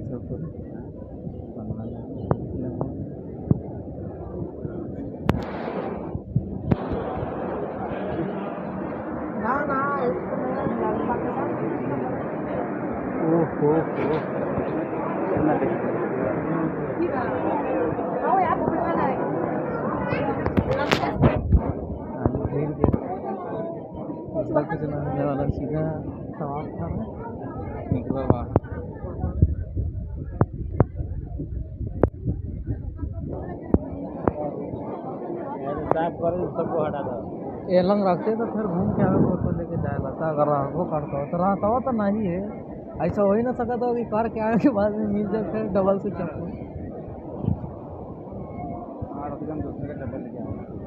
सब तो ना ना इसको ओहो आओ यार पकड़ना है भीड़ के कुछ नहाने वाला सीधा तवाफ था निकला वहाँ साफ कर सबको हटा दो ये लंग रखते तो फिर घूम के आगे फोटो लेके जाएगा था अगर वो काटता हो तो रहता हो तो नहीं है ऐसा हो ही ना सका तो कि कार के आने के बाद में मिल जाए फिर डबल से चप्पू दूसरे का डबल लेके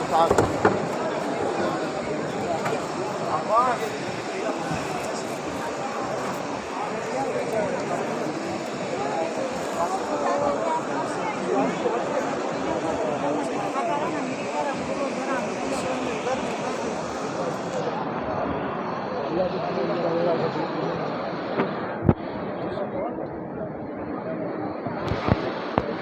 साथ